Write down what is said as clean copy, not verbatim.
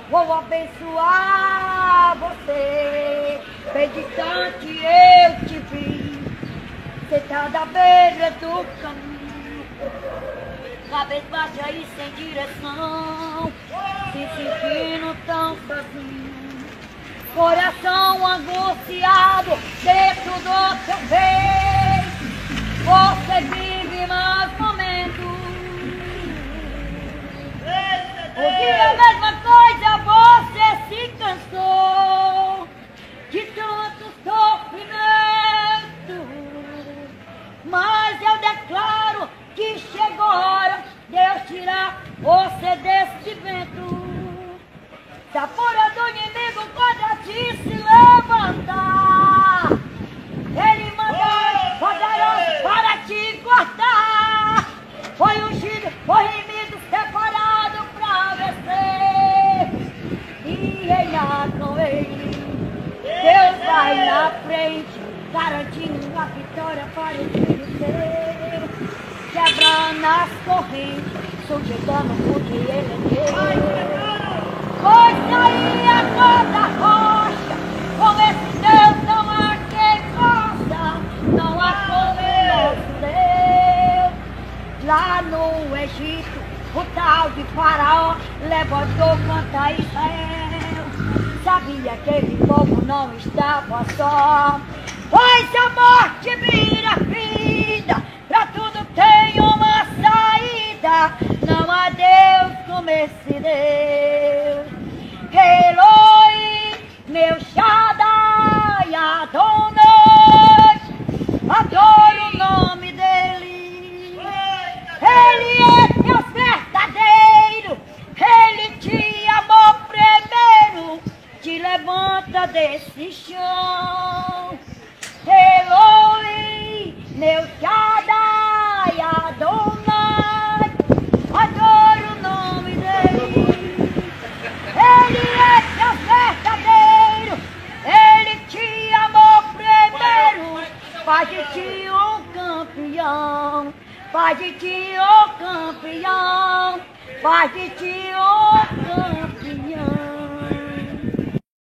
vou abençoar você. Meditante eu te vi, sentada à beira do caminho, cabeça baixa e sem direção, se sentindo tão sozinho, coração angustiado dentro do teu peito. Você vive mais momentos. Ouvir a mesma coisa, você se cansou de tanto sofrimento. Mas eu declaro que chegou a hora de eu tirar você desse vento. Se a fúria do inimigo contra ti se levantar, ele mandou poderoso para te cortar. Foi ungido, foi remido, separado para vencer e reinar com ele. Deus vai na frente, garantindo a vitória para o filho seu, quebrando as correntes, sujeitando o que ele quer. Pois saía toda rocha, com esse Deus não há quem possa, não há como nosso Deus. Lá no Egito, o tal de Faraó levantou contra Israel. Sabia que aquele povo não estava só, pois a morte vira vida, pra tudo tem uma saída. Não há Deus como esse Deus. Eloi, meu Shaddai, Adonai, adoro o nome dele. Ele é Deus verdadeiro, ele te amou primeiro, te levanta desse chão. Eloi, meu Shaddai, Adonai, adoro o nome dele. Ele é Deus verdadeiro, ele te amou primeiro, faz de ti um campeão, faz de ti um campeão, faz de ti um